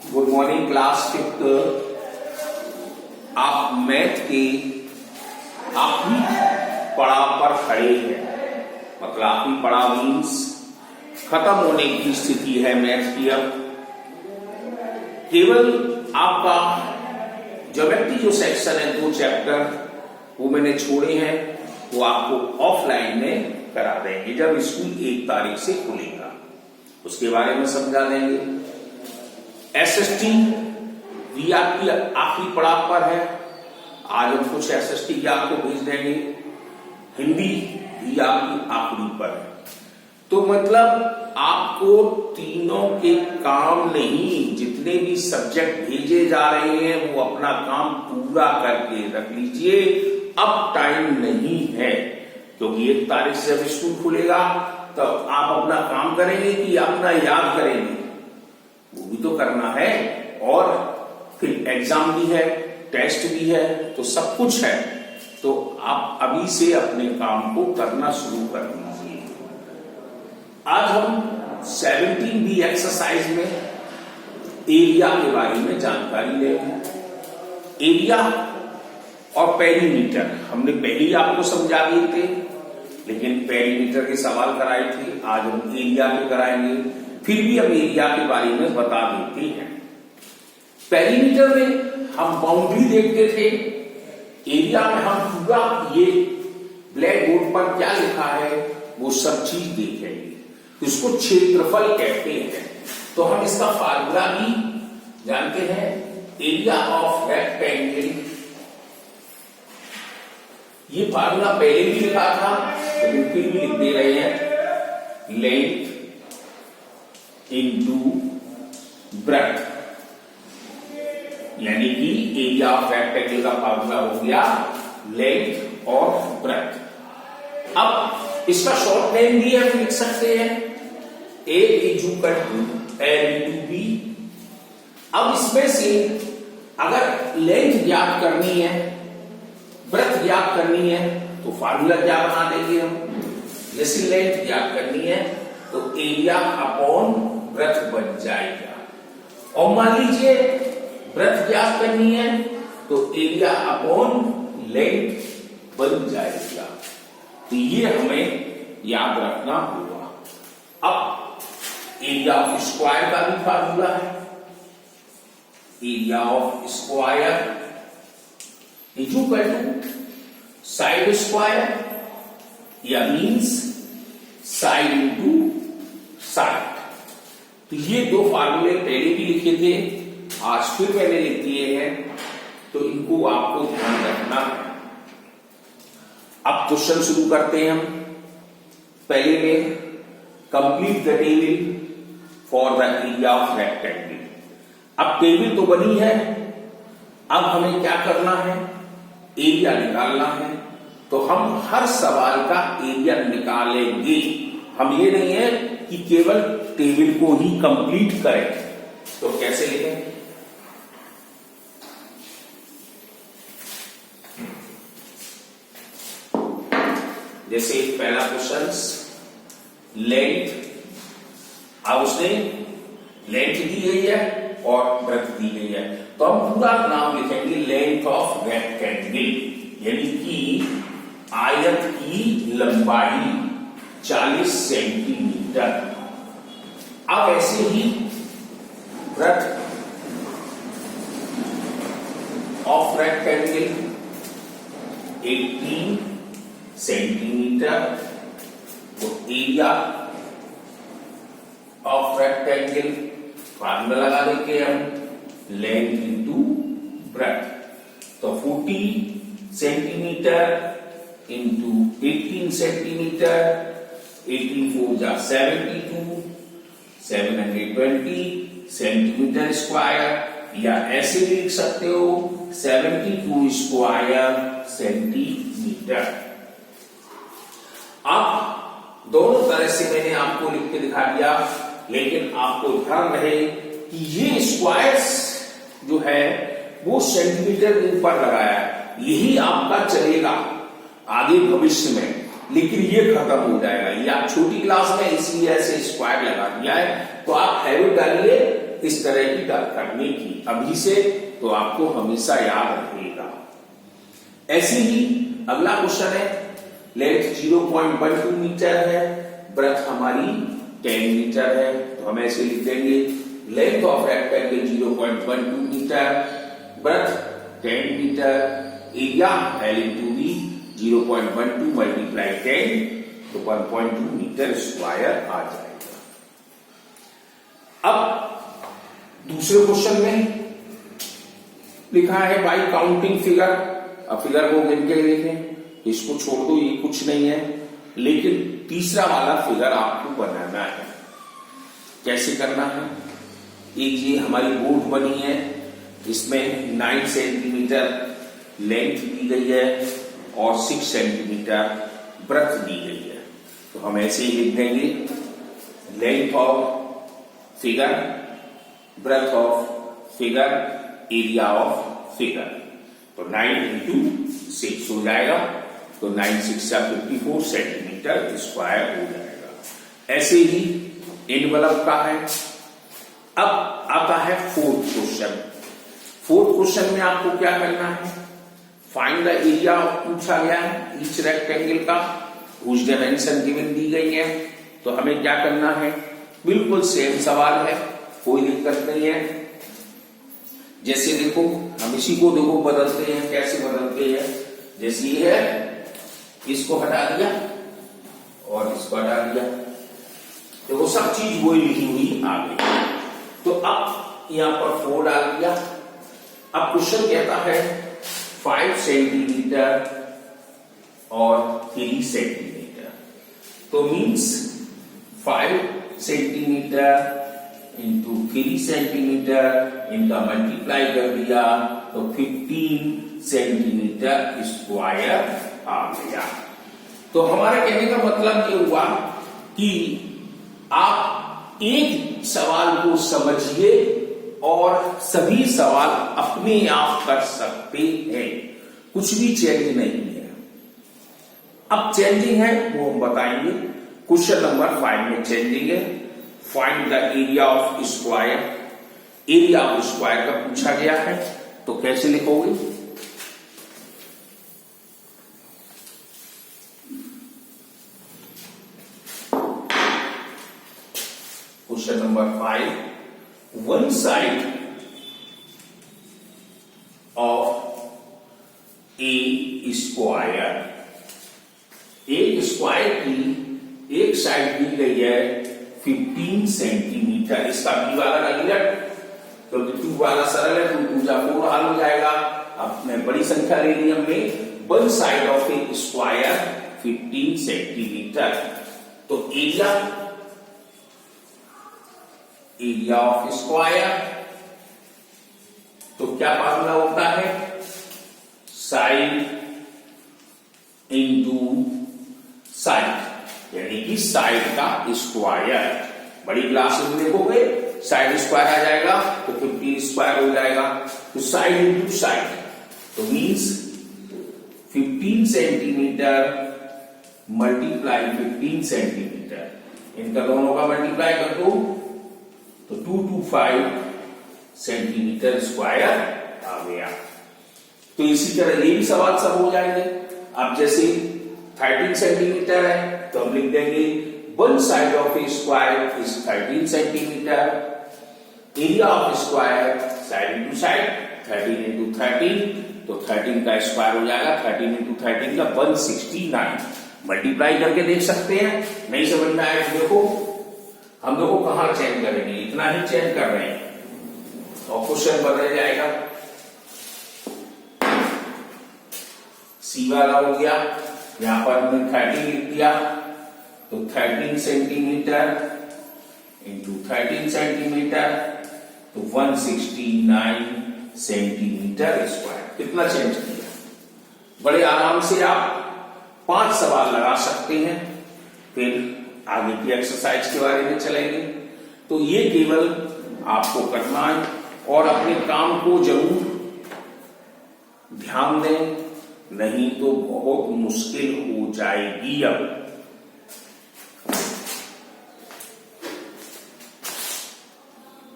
Good morning class fifth. आप math के आखिरी पड़ाव पर खड़े हैं, मतलब आखिरी पड़ाव मीन्स खत्म होने की स्थिति है मैथ की। अब केवल आपका ज्योमेट्री जो सेक्शन है 2 चैप्टर वो मैंने छोड़े हैं, वो आपको ऑफलाइन में करा देंगे जब स्कूल 1 तारीख से खुलेगा, उसके बारे में समझा देंगे। एसएसटी भी आपकी आखिरी पड़ाव पर है, आज हम कुछ एसएसटी भी आपको भेज देंगे। हिंदी भी आपकी आखिरी पर है, तो मतलब आपको तीनों के काम नहीं, जितने भी सब्जेक्ट भेजे जा रहे हैं वो अपना काम पूरा करके रख लीजिए। अब टाइम नहीं है, क्योंकि 1 तारीख से जब स्कूल खुलेगा तो आप अपना काम करेंगे कि अपना याद करेंगे, वो भी तो करना है। और फिर एग्जाम भी है, टेस्ट भी है, तो सब कुछ है, तो आप अभी से अपने काम को करना शुरू कर दीजिए। आज हम 17B एक्सरसाइज में एरिया के बारे में जानकारी लेंगे। एरिया और पेरीमीटर हमने पहले ही आपको समझा दिए थे, लेकिन पेरीमीटर के सवाल कराए थे, आज हम एरिया के कराएंगे। फिर भी हम एरिया के बारे में बता देते हैं। पेरीमीटर में हम बाउंड्री देखते थे, एरिया में हम पूरा ये ब्लैक बोर्ड पर क्या लिखा है वो सब चीज देखेंगे, तो इसको क्षेत्रफल कहते हैं। तो हम इसका फार्मूला भी जानते हैं, एरिया ऑफ रेक्टेंगल। ये फार्मूला पहले भी लिखा था, लेकिन फिर भी लिख दे रहे हैं, लेंथ इनटू ब्रेड्थ, यानी कि एरिया ऑफ रेक्टेंगल का फार्मूला हो गया लेंथ और ब्रेड्थ। अब इसका शॉर्ट नेम भी हम लिख सकते हैं, A is equal to L into B। अब इसमें से अगर लेंथ ज्ञात करनी है, ब्रेड्थ ज्ञात करनी है, तो फार्मूला क्या बना देंगे हम। जैसे लेंथ ज्ञात करनी है तो एरिया अपॉन ब्रेड्थ बन जाएगा, और मान लीजिए ब्रेड्थ ज्ञात करनी है तो एरिया अपॉन लेंथ बन जाएगा। तो ये हमें याद रखना होगा। अब एरिया ऑफ स्क्वायर का भी फार्मूला है, area of square is equal to side square, या मीन्स साइड इंटू साइड। तो ये 2 फार्मूले पहले भी लिखे थे, आज फिर मैंने लिख दिए हैं, तो इनको आपको ध्यान रखना है। अब क्वेश्चन शुरू करते हैं हम। पहले में complete the table for the area of rectangle. अब टेबल तो बनी है, अब हमें क्या करना है, एरिया निकालना है। तो हम हर सवाल का एरिया निकालेंगे, हम ये नहीं है कि केवल टेबल को ही कंप्लीट करें। तो कैसे लिखें, जैसे पहला क्वेश्चन लेंथ, अब उसने लेंथ दी गई है और ब्रेड्थ दी गई है, तो हम पूरा नाम लिखेंगे लेंथ ऑफ रेक्टेंगल, यानी कि आयत की लंबाई 40 सेंटीमीटर। अब ऐसे ही ब्रेड्थ ऑफ रेक्टेंगल 18 सेंटीमीटर, तो एरिया ऑफ रेक्टेंगल फार्मूला लगा देंगे हम, लेंथ इंटू ब्रेड्थ, तो 40 सेंटीमीटर इंटू 18 सेंटीमीटर, 18 4 जा 72, 720 सेंटीमीटर स्क्वायर, या ऐसे भी लिख सकते हो 72 स्क्वायर सेंटीमीटर। अब दोनों तरह से मैंने आपको लिख के दिखा दिया, लेकिन आपको ध्यान रहे कि ये स्क्वायर्स जो है वो सेंटीमीटर के ऊपर लगाया है, यही आपका चलेगा आगे भविष्य में, लेकिन ये खत्म हो जाएगा। ये आप छोटी क्लास में इसीलिए ऐसे स्क्वायर लगा दिया है, तो आप हैबिट डालिए इस तरह की करने की अभी से, तो आपको हमेशा याद रहेगा। ऐसे ही अगला क्वेश्चन है, लेंथ 0.12 मीटर है, ब्रेथ हमारी 10 मीटर है, तो हम ऐसे लिख देंगे length of rectangle 0.12 metre, breadth 10 metre, area L into V 0.12 multiply 10, तो 1.2 मीटर स्क्वायर आ जाएगा। अब दूसरे क्वेश्चन में लिखा है बाई काउंटिंग फिगर। अब फिगर को गिन के देखें, इसको छोड़ दो, ये कुछ नहीं है, लेकिन तीसरा वाला फिगर आपको बनाना है। कैसे करना है? एक ये हमारी बोर्ड बनी है, इसमें 9 सेंटीमीटर लेंथ दी गई है और 6 सेंटीमीटर ब्रेथ दी गई है, तो हम ऐसे ही लिख देंगे length of figure, breadth of figure, area of figure. तो 9 into 6 हो जाएगा, तो 9 6 54 सेंटीमीटर स्क्वायर हो जाएगा। ऐसे ही एनवलप का है। अब आता है फोर्थ क्वेश्चन। फोर्थ क्वेश्चन में आपको क्या करना है? फाइंड द एरिया पूछा गया है ईच रेक्टेंगल का, हुज डायमेंशन गिवन दी गई है, तो हमें क्या करना है? बिल्कुल सेम सवाल है, कोई दिक्कत नहीं है। जैसे देखो, हम इसी को देखो बदलते हैं, कैसे बदलते हैं? जैसे ये है, इसको हटा दिया और इसको हटा दिया, तो वो सब चीज वही लिखी हुई आ गई। तो अब यहां पर 4 डाल दिया। अब क्वेश्चन कहता है 5 सेंटीमीटर और 3 सेंटीमीटर, तो मीन्स 5 सेंटीमीटर इंटू 3 सेंटीमीटर, इनका मल्टीप्लाई कर दिया तो 15 सेंटीमीटर स्क्वायर आ गया। तो हमारे कहने का मतलब ये हुआ कि आप एक सवाल को समझिए और सभी सवाल अपने आप कर सकते हैं, कुछ भी चेंज नहीं है। अब चेंजिंग है वो हम बताएंगे। क्वेश्चन नंबर 5 में चेंजिंग है, find the area of square. Area of square का पूछा गया है, तो कैसे लिखोगे? Question number 5, one side of A square. एक स्क्वायर की एक साइड दी गई है 15 सेंटीमीटर। इसका बी वाला का डिलेट, क्योंकि 2 वाला सरल है, 2 2 जा 4 हल हो जाएगा। अब मैं बड़ी संख्या ले ली हमने। One side of A square 15 centimetre, तो एरिया ऑफ स्क्वायर, तो क्या फार्मूला होता है? साइड इंटू साइड, यानी कि साइड का स्क्वायर। बड़ी क्लास में देखोगे साइड स्क्वायर आ जाएगा तो 15 स्क्वायर हो जाएगा, तो साइड इंटू साइड, तो मीन्स 15 सेंटीमीटर मल्टीप्लाई 15 सेंटीमीटर, इनका दोनों का मल्टीप्लाई कर दो तो 225 सेंटीमीटर स्क्वायर आ गया। तो इसी तरह ये भी सवाल सब हो जाएंगे। अब जैसे 13 सेंटीमीटर है, तो हम लिख देंगे one side of A square is 13 centimetre, area of square side into side 13 into 13, तो 13 का स्क्वायर हो जाएगा 13 इंटू 13 का 169। मल्टीप्लाई करके देख सकते हैं, नहीं समझ में आया तो देखो, हम देखो कहां चेंज करेंगे, इतना ही चेंज कर रहे हैं और क्वेश्चन बदल जाएगा। सी वाला हो गया, यहां पर हमने 13 लिख दिया, तो 13 सेंटीमीटर इंटू 13 सेंटीमीटर, तो 169 सेंटीमीटर स्क्वायर। कितना चेंज किया? बड़े आराम से आप 5 सवाल लगा सकते हैं, फिर आगे की एक्सरसाइज के बारे में चलेंगे। तो ये केवल आपको करना है और अपने काम को जरूर ध्यान दें, नहीं तो बहुत मुश्किल हो जाएगी। अब